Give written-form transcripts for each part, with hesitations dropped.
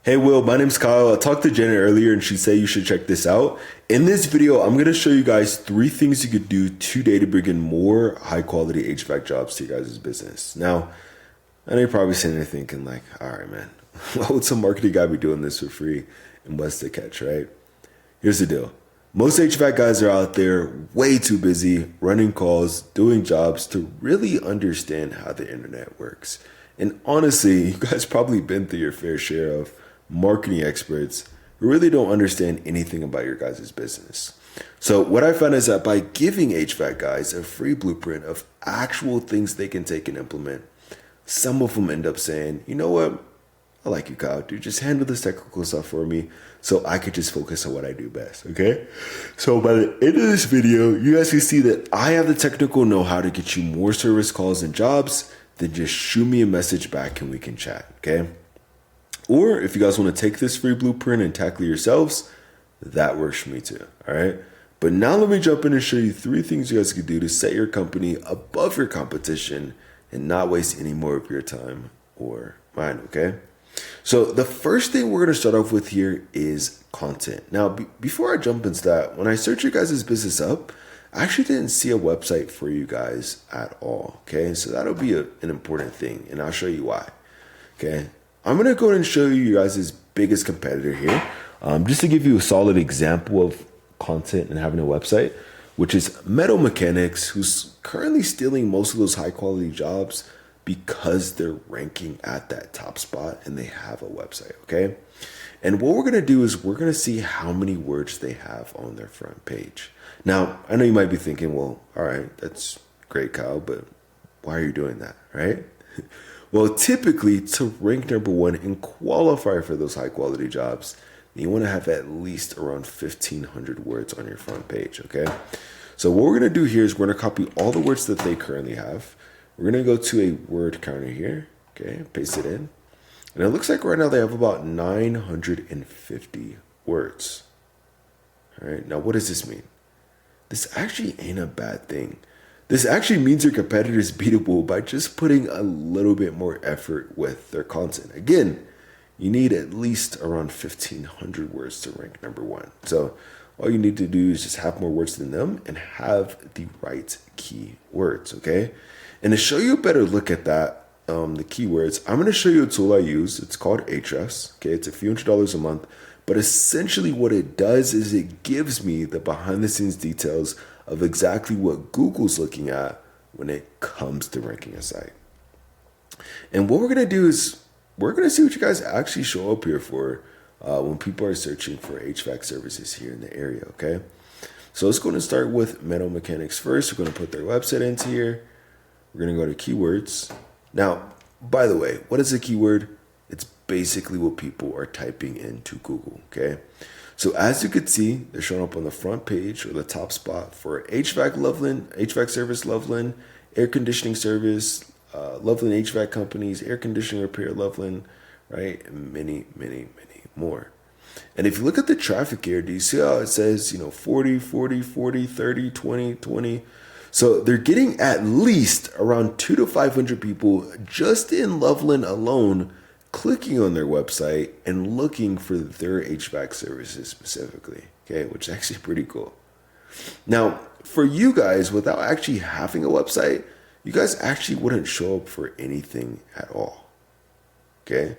Hey Will, my name's Kyle. I talked to Jenna earlier and she said you should check this out. In this video, I'm going to show you guys 3 things you could do today to bring in more high quality HVAC jobs to your guys' business. Now, I know you're probably sitting there thinking like, all right, man, why would some marketing guy be doing this for free and what's the catch, right? Here's the deal. Most HVAC guys are out there way too busy running calls, doing jobs to really understand how the internet works. And honestly, you guys probably been through your fair share of marketing experts who really don't understand anything about your guys' business. So what I found is that by giving HVAC guys a free blueprint of actual things they can take and implement, some of them end up saying, you know what? I like you, Kyle. Dude, just handle this technical stuff for me so I could just focus on what I do best, okay? So by the end of this video, you guys can see that I have the technical know-how to get you more service calls and jobs. Then just shoot me a message back and we can chat, okay? Or if you guys want to take this free blueprint and tackle it yourselves, that works for me too, all right? But now let me jump in and show you 3 things you guys can do to set your company above your competition and not waste any more of your time or mine, okay? So the first thing we're going to start off with here is content. Now, before I jump into that, when I search your guys' business up, I actually didn't see a website for you guys at all, okay? So that'll be an important thing, and I'll show you why, okay? I'm going to go ahead and show you guys' biggest competitor here, just to give you a solid example of content and having a website, which is Metal Mechanics, who's currently stealing most of those high-quality jobs because they're ranking at that top spot and they have a website, okay? And what we're going to do is we're going to see how many words they have on their front page. Now, I know you might be thinking, well, all right, that's great, Kyle, but why are you doing that, right? Well, typically, to rank number 1 and qualify for those high-quality jobs, you want to have at least around 1,500 words on your front page, okay? So what we're going to do here is we're going to copy all the words that they currently have. We're going to go to a word counter here, okay, paste it in. And it looks like right now they have about 950 words. All right, now what does this mean? This actually ain't a bad thing. This actually means your competitor is beatable by just putting a little bit more effort with their content. Again, you need at least around 1,500 words to rank number 1. So all you need to do is just have more words than them and have the right keywords, okay? And to show you a better look at that, the keywords, I'm going to show you a tool I use. It's called Ahrefs. Okay, it's a few $100s a month, but essentially what it does is it gives me the behind the scenes details of exactly what Google's looking at when it comes to ranking a site. And what we're going to do is we're going to see what you guys actually show up here for when people are searching for HVAC services here in the area, okay? So let's go ahead and start with Metal Mechanics first. We're going to put their website into here. We're going to go to keywords. Now, by the way, what is a keyword? It's basically what people are typing into Google, okay? So as you can see, they're showing up on the front page or the top spot for HVAC Loveland, HVAC service Loveland, air conditioning service, Loveland HVAC companies, air conditioning repair Loveland, right? And many, many, many more. And if you look at the traffic here, do you see how it says, 40, 40, 40, 30, 20, 20? So they're getting at least around 200 to 500 people just in Loveland alone clicking on their website and looking for their HVAC services specifically, okay, which is actually pretty cool. Now, for you guys, without actually having a website, you guys actually wouldn't show up for anything at all, okay?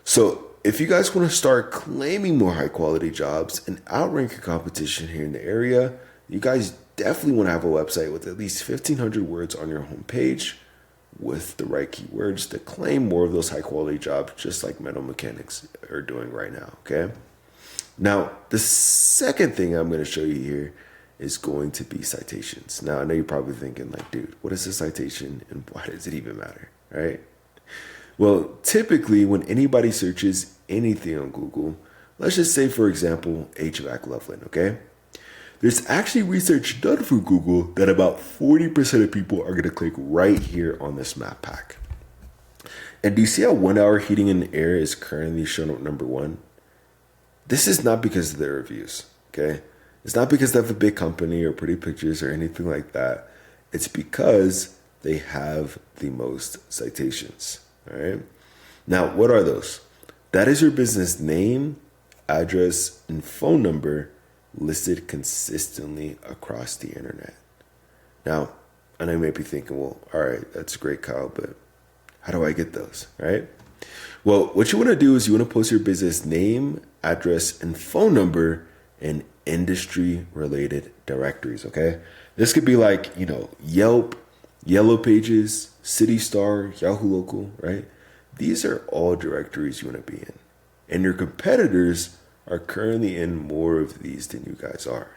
So if you guys want to start claiming more high quality jobs and outrank your competition here in the area, you guys definitely want to have a website with at least 1,500 words on your homepage with the right keywords to claim more of those high quality jobs, just like Metal Mechanics are doing right now, okay? Now, the second thing I'm going to show you here is going to be citations. Now, I know you're probably thinking like, dude, what is a citation and why does it even matter, right? Well, typically when anybody searches anything on Google, let's just say, for example, HVAC Loveland, okay? There's actually research done for Google that about 40% of people are going to click right here on this map pack. And do you see how 1 hour heating and air is currently shown up number 1? This is not because of their reviews, okay? It's not because they have a big company or pretty pictures or anything like that. It's because they have the most citations, all right? Now, what are those? That is your business name, address, and phone number listed consistently across the internet. Now, I know you may be thinking, well, all right, that's great, Kyle, but how do I get those, right? Well, what you want to do is you want to post your business name, address, and phone number in industry-related directories, okay? This could be like, Yelp, Yellow Pages, City Star, Yahoo Local, right? These are all directories you want to be in. And your competitors are currently in more of these than you guys are.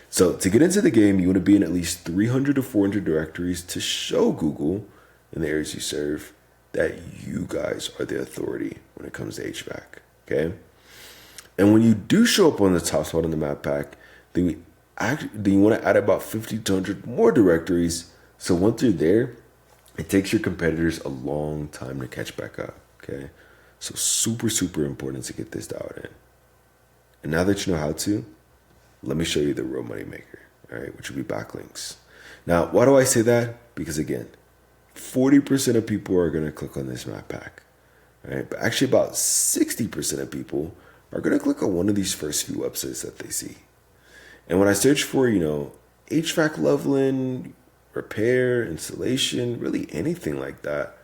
So to get into the game, you want to be in at least 300 to 400 directories to show Google in the areas you serve that you guys are the authority when it comes to HVAC, okay? And when you do show up on the top spot on the map pack, then you want to add about 50 to 100 more directories. So once you're there, it takes your competitors a long time to catch back up, okay? So super, super important to get this dialed in. And now that you know how to, let me show you the real money maker, all right, which would be backlinks. Now, why do I say that? Because again, 40% of people are going to click on this map pack, all right? But actually about 60% of people are going to click on one of these first few websites that they see. And when I search for, HVAC Loveland, repair, installation, really anything like that,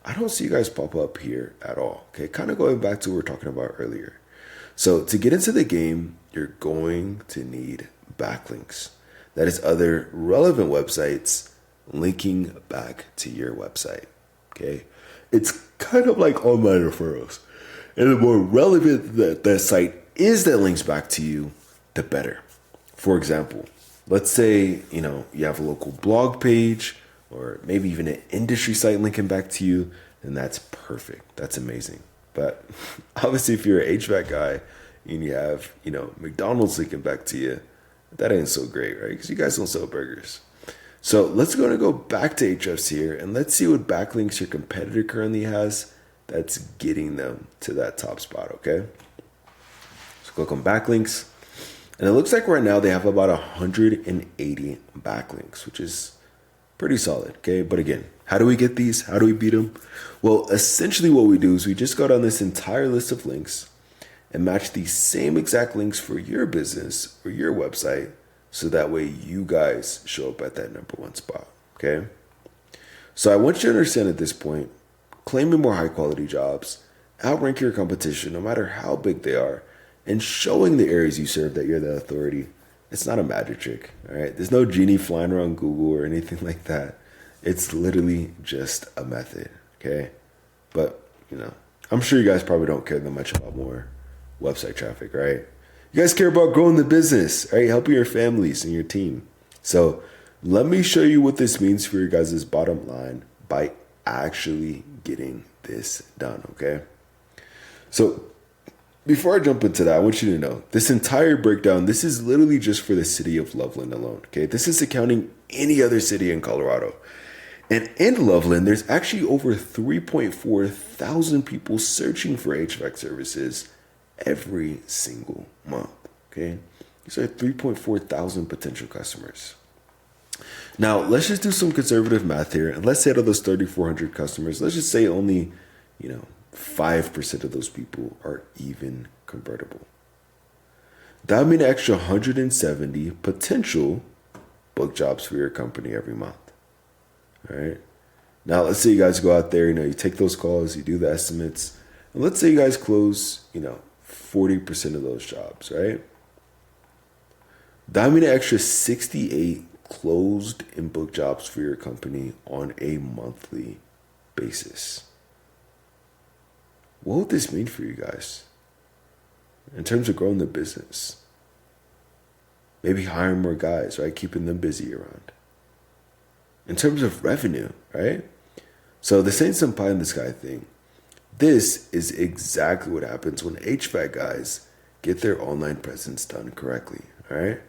I don't see you guys pop up here at all, okay? Kind of going back to what we were talking about earlier. So to get into the game, you're going to need backlinks. That is other relevant websites linking back to your website, okay? It's kind of like online referrals. And the more relevant that site is that links back to you, the better. For example, let's say, you have a local blog page or maybe even an industry site linking back to you, then that's perfect. That's amazing. But obviously, if you're an HVAC guy and you have, McDonald's linking back to you, that ain't so great, right? Because you guys don't sell burgers. So let's go back to HFs here and let's see what backlinks your competitor currently has that's getting them to that top spot, okay? So click on backlinks. And it looks like right now they have about 180 backlinks, which is pretty solid, okay? But again, how do we get these? How do we beat them? Well, essentially what we do is we just go down this entire list of links and match the same exact links for your business or your website so that way you guys show up at that number one spot, okay? So I want you to understand at this point, claiming more high quality jobs, outrank your competition no matter how big they are, and showing the areas you serve that you're the authority, it's not a magic trick, all right? There's no genie flying around Google or anything like that. It's literally just a method, okay? But, I'm sure you guys probably don't care that much about more website traffic, right? You guys care about growing the business, right? Helping your families and your team. So let me show you what this means for your guys' bottom line by actually getting this done, okay? So before I jump into that, I want you to know this entire breakdown, this is literally just for the city of Loveland alone, okay? This is accounting any other city in Colorado. And in Loveland, there's actually over 3.4 thousand people searching for HVAC services every single month, okay? These are 3.4 thousand potential customers. Now, let's just do some conservative math here. And let's say out of those 3,400 customers, let's just say only, 5% of those people are even convertible. That would mean an extra 170 potential book jobs for your company every month. All right. Now, let's say you guys go out there, you take those calls, you do the estimates, and let's say you guys close, 40% of those jobs, right? That would mean an extra 68 closed and booked jobs for your company on a monthly basis. What would this mean for you guys in terms of growing the business? Maybe hiring more guys, right? Keeping them busy around. In terms of revenue, right? So this ain't some pie in the sky thing. This is exactly what happens when HVAC guys get their online presence done correctly, all right?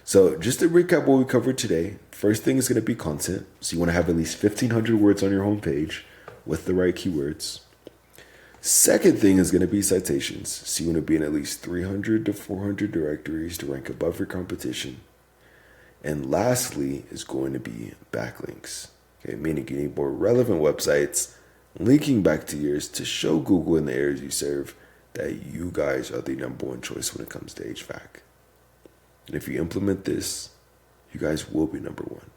So just to recap what we covered today, first thing is going to be content. So you want to have at least 1,500 words on your homepage with the right keywords. Second thing is going to be citations. So you want to be in at least 300 to 400 directories to rank above your competition. And lastly is going to be backlinks. Okay, meaning you need more relevant websites linking back to yours to show Google in the areas you serve that you guys are the number one choice when it comes to HVAC. And if you implement this, you guys will be number one.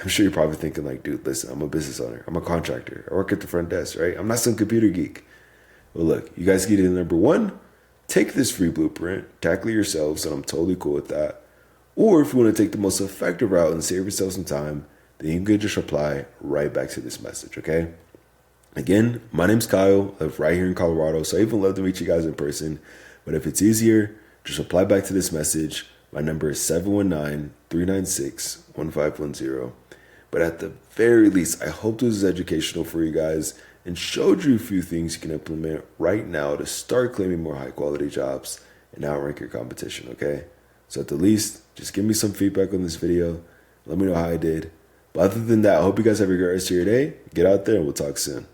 I'm sure you're probably thinking like, dude, listen, I'm a business owner. I'm a contractor. I work at the front desk, right? I'm not some computer geek. Well, look, you guys get in number one, take this free blueprint, tackle it yourselves, and I'm totally cool with that. Or if you want to take the most effective route and save yourself some time, then you can just reply right back to this message, okay? Again, my name's Kyle. I live right here in Colorado, so I even love to meet you guys in person. But if it's easier, just reply back to this message. My number is 719-396-1510. But at the very least, I hope this is educational for you guys and showed you a few things you can implement right now to start claiming more high quality jobs and outrank your competition, okay? So at the least, just give me some feedback on this video. Let me know how I did. But other than that, I hope you guys have a great rest of your day. Get out there and we'll talk soon.